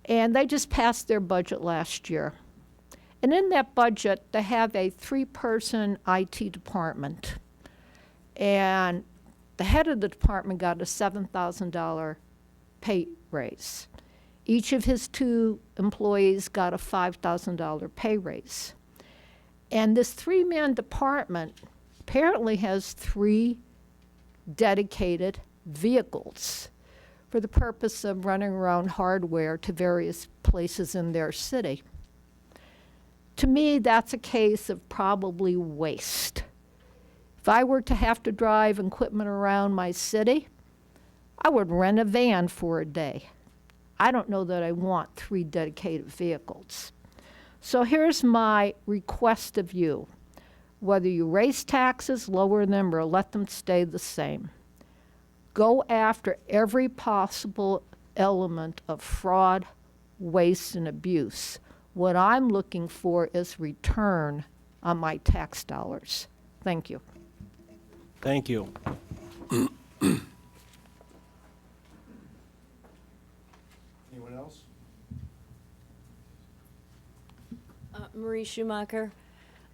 And they just passed their budget last year. And in that budget, they have a 3-person IT department. And the head of the department got a $7,000 pay raise. Each of his 2 employees got a $5,000 pay raise. And this 3-man department apparently has 3 dedicated vehicles for the purpose of running around hardware to various places in their city. To me, that's a case of probably waste. If I were to have to drive equipment around my city, I would rent a van for a day. I don't know that I want 3 dedicated vehicles. So here's my request of you. Whether you raise taxes, lower them, or let them stay the same, go after every possible element of fraud, waste, and abuse. What I'm looking for is return on my tax dollars. Thank you. Thank you. Anyone else? Marie Schumacher.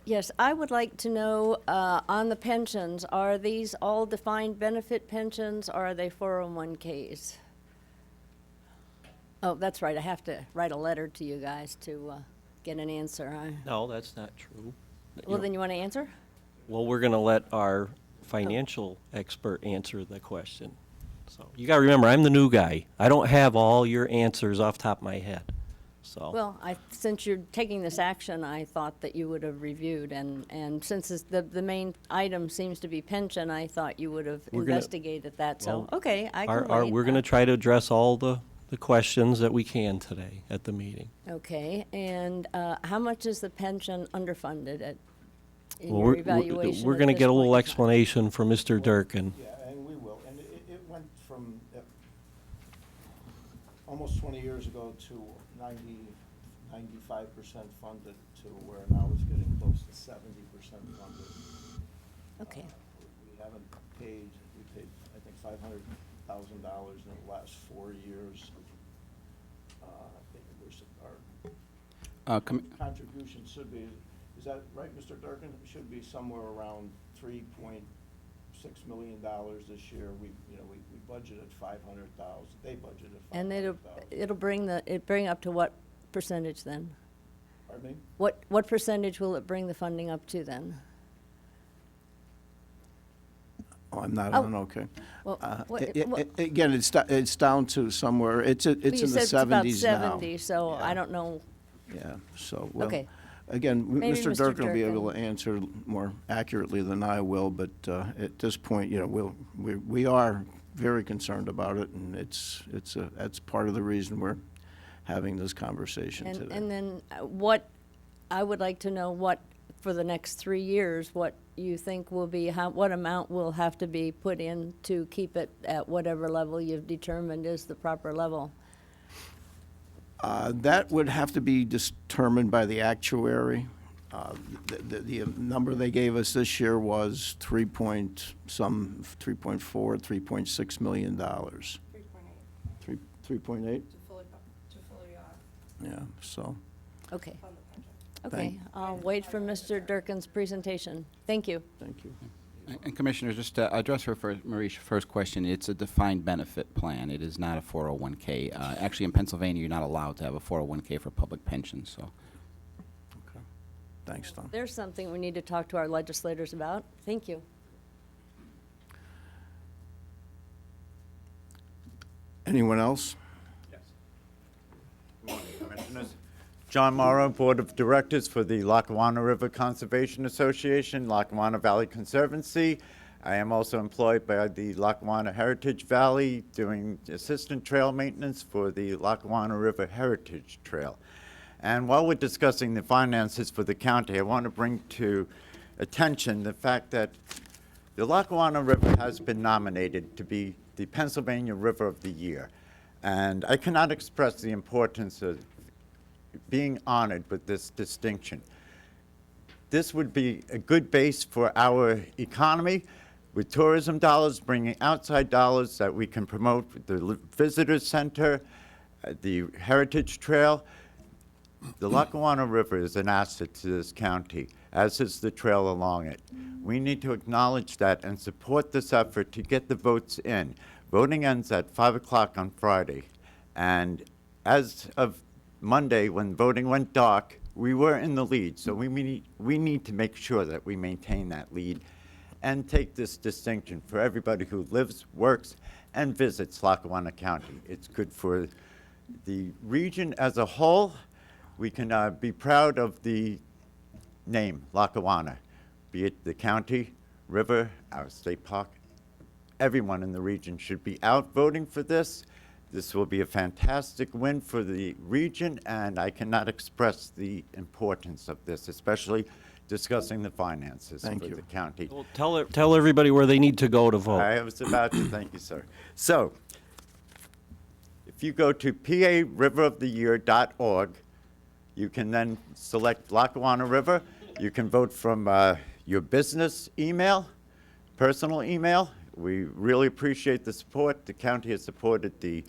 Yes, I would like to know on the pensions, are these all defined benefit pensions or are they 401ks? Oh, that's right. I have to write a letter to you guys to get an answer. No, that's not true. Well, then you want to answer? Well, we're going to let our financial expert answer the question. So you got to remember, I'm the new guy. I don't have all your answers off the top of my head. So. Well, since you're taking this action, I thought that you would have reviewed, and since the main item seems to be pension, I thought you would have investigated that. So, okay, I can wait. We're going to try to address all the questions that we can today at the meeting. Okay, and how much is the pension underfunded in Well, your evaluation? we're going to get a little explanation from Mr. Durkin. Yeah, and we will. And it went from almost 20 years ago to 95% funded to where now it's getting close to 70% funded. Okay. We haven't paid, we paid, I think, $500,000 in the last 4 years. Our contribution should be, is that right, Mr. Durkin? It should be somewhere around $3.6 million this year. We budgeted 500,000. They budgeted 500,000. And it'll bring up to what percentage then? Pardon me? What percentage will it bring the funding up to then? Oh, I'm not Oh. on, okay. Well, Again, it's down to somewhere, it's in the 70s now. You said it's about 70, so Yeah. I don't know. Yeah, so, well, Okay. again, Maybe Mr. Mr. Durkin will be Durkin. able to answer more accurately than I will, but at this point, we are very concerned about it, and that's part of the reason we're having this conversation today. And then what, I would like to know what, for the next 3 years, what you think will be, what amount will have to be put in to keep it at whatever level you've determined is the proper level? That would have to be determined by the actuary. The number they gave us this year was 3.4, $3.6 million. 3.8. 3.8? Yeah, so. Okay. Okay, I'll wait for Mr. Durkin's presentation. Thank you. Thank you. And Commissioner, just to address Marie's first question, it's a defined benefit plan. It is not a 401k. Actually, in Pennsylvania, you're not allowed to have a 401k for public pensions. So, Okay. Thanks, Tom. There's something we need to talk to our legislators about. Thank you. Anyone else? Yes. Good morning, Commissioners. John Morrow, Board of Directors for the Lackawanna River Conservation Association, Lackawanna Valley Conservancy. I am also employed by the Lackawanna Heritage Valley doing assistant trail maintenance for the Lackawanna River Heritage Trail. And while we're discussing the finances for the county, I want to bring to attention the fact that the Lackawanna River has been nominated to be the Pennsylvania River of the Year. And I cannot express the importance of being honored with this distinction. This would be a good base for our economy with tourism dollars, bringing outside dollars that we can promote the visitor center, the Heritage Trail. The Lackawanna River is an asset to this county, as is the trail along it. We need to acknowledge that and support this effort to get the votes in. Voting ends at 5 o'clock on Friday. And as of Monday, when voting went dark, we were in the lead. So we need to make sure that we maintain that lead and take this distinction for everybody who lives, works, and visits Lackawanna County. It's good for the region as a whole. We can be proud of the name, Lackawanna, be it the county, river, our state park. Everyone in the region should be out voting for this. This will be a fantastic win for the region, and I cannot express the importance of this, especially discussing the finances Thank for you. the county. Well, tell everybody where they need to go to vote. I was about to, thank you, sir. So, if you go to pariveroftheyear.org, you can then select Lackawanna River. You can vote from your business email, personal email. We really appreciate the support. The county has supported the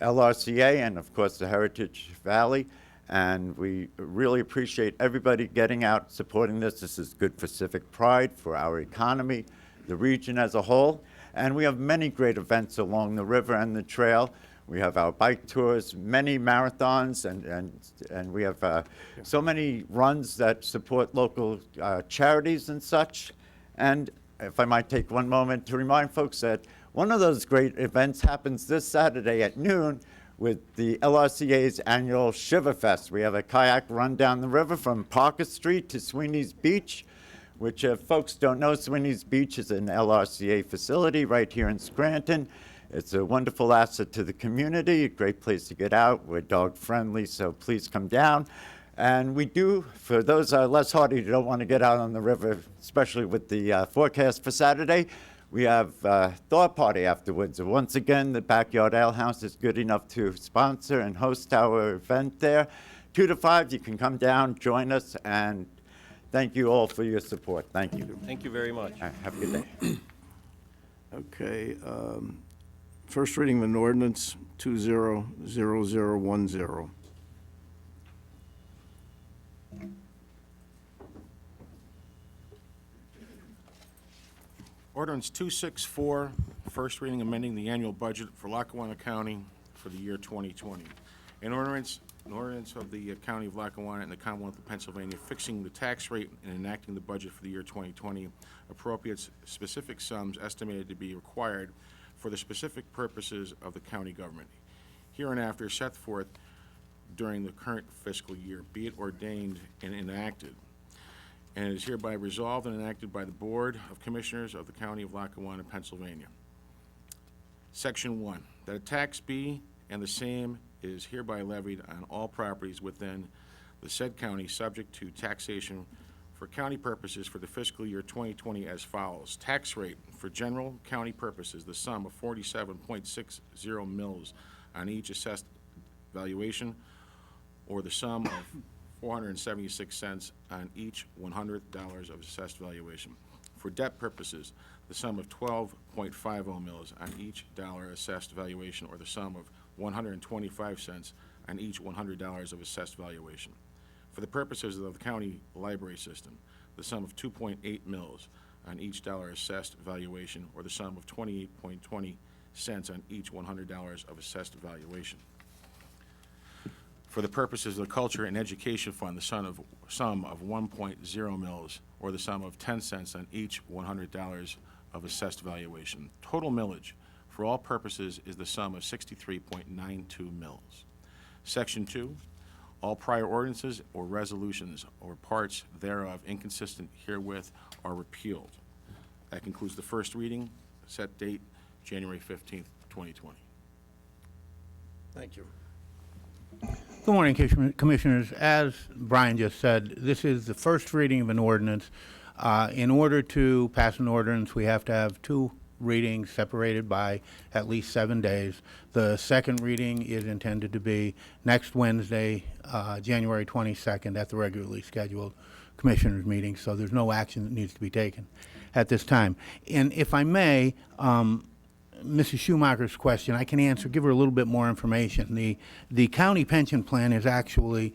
LRCA and, of course, the Heritage Valley. And we really appreciate everybody getting out, supporting this. This is good for civic pride, for our economy, the region as a whole. And we have many great events along the river and the trail. We have our bike tours, many marathons, and we have so many runs that support local charities and such. And if I might take one moment to remind folks that one of those great events happens this Saturday at noon with the LRCA's annual Shiva Fest. We have a kayak run down the river from Parker Street to Sweeney's Beach, which if folks don't know, Sweeney's Beach is an LRCA facility right here in Scranton. It's a wonderful asset to the community, a great place to get out. We're dog friendly, so please come down. And we do, for those less hardy who don't want to get out on the river, especially with the forecast for Saturday, we have thaw party afterwards. Once again, the Backyard Ale House is good enough to sponsor and host our event there. 2 to 5, you can come down, join us, and thank you all for your support. Thank you. Thank you very much. Have a good day. Okay, first reading of an ordinance 200010. Ordinance 264, first reading amending the annual budget for Lackawanna County for the year 2020. An ordinance of the County of Lackawanna and the Commonwealth of Pennsylvania fixing the tax rate and enacting the budget for the year 2020 appropriates specific sums estimated to be required for the specific purposes of the county government, hereinafter set forth during the current fiscal year, be it ordained and enacted. And it is hereby resolved and enacted by the Board of Commissioners of the County of Lackawanna, Pennsylvania. Section 1, that a tax be and the same is hereby levied on all properties within the said county subject to taxation for county purposes for the fiscal year 2020 as follows. Tax rate for general county purposes, the sum of 47.60 mils on each assessed valuation, or the sum of 476 cents on each $100 of assessed valuation. For debt purposes, the sum of 12.50 mils on each dollar assessed valuation, or the sum of 125 cents on each $100 of assessed valuation. For the purposes of the county library system, the sum of 2.8 mils on each dollar assessed valuation, or the sum of 28.20 cents on each $100 of assessed valuation. For the purposes of the Culture and Education Fund, the sum of 1.0 mils, or the sum of 10 cents on each $100 of assessed valuation. Total millage for all purposes is the sum of 63.92 mils. Section 2, all prior ordinances or resolutions or parts thereof inconsistent herewith are repealed. That concludes the first reading. Set date, January 15th, 2020. Thank you. Good morning, Commissioners. As Brian just said, this is the first reading of an ordinance. In order to pass an ordinance, we have to have 2 readings separated by at least 7 days. The second reading is intended to be next Wednesday, January 22nd, at the regularly scheduled Commissioners meeting, so there's no action that needs to be taken at this time. And if I may, Mrs. Schumacher's question, I can answer, give her a little bit more information. The county pension plan is actually,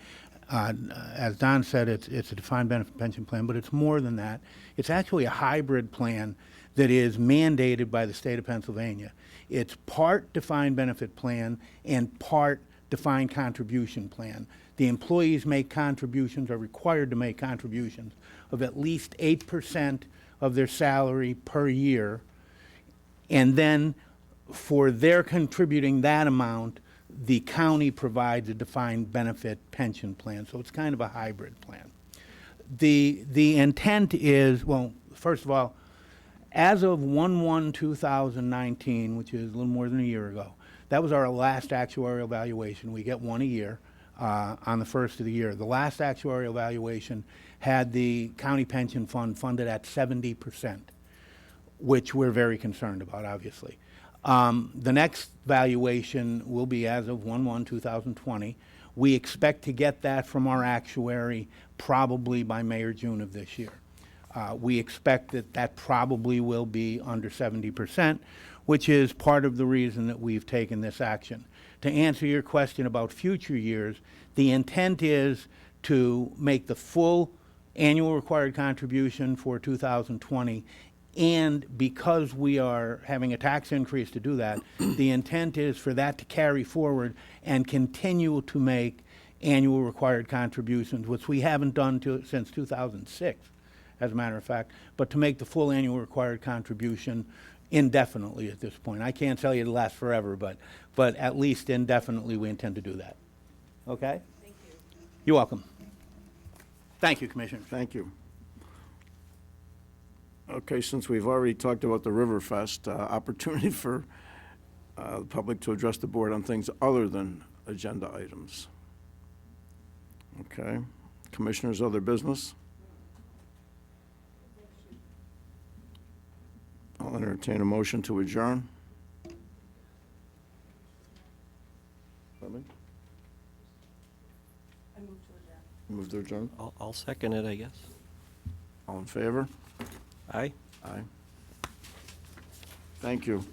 as Don said, it's a defined benefit pension plan, but it's more than that. It's actually a hybrid plan that is mandated by the state of Pennsylvania. It's part defined benefit plan and part defined contribution plan. The employees make contributions, are required to make contributions of at least 8% of their salary per year. And then for their contributing that amount, the county provides a defined benefit pension plan. So it's kind of a hybrid plan. The intent is, well, first of all, as of 1/1/2019, which is a little more than a year ago, that was our last actuarial valuation. We get one a year on the first of the year. The last actuarial valuation had the county pension fund funded at 70%, which we're very concerned about, obviously. The next valuation will be as of 1/1/2020. We expect to get that from our actuary probably by May or June of this year. We expect that that probably will be under 70%, which is part of the reason that we've taken this action. To answer your question about future years, the intent is to make the full annual required contribution for 2020, and because we are having a tax increase to do that, the intent is for that to carry forward and continue to make annual required contributions, which we haven't done since 2006, as a matter of fact, but to make the full annual required contribution indefinitely at this point. I can't tell you it'll last forever, but at least indefinitely we intend to do that. Okay? Thank you. You're welcome. Thank you, Commissioner. Thank you. Okay, since we've already talked about the Riverfest, opportunity for the public to address the board on things other than agenda items. Okay. Commissioners, other business? I'll entertain a motion to adjourn. Pardon me? I move to adjourn. Move to adjourn? I'll second it, I guess. All in favor? Aye? Aye. Thank you.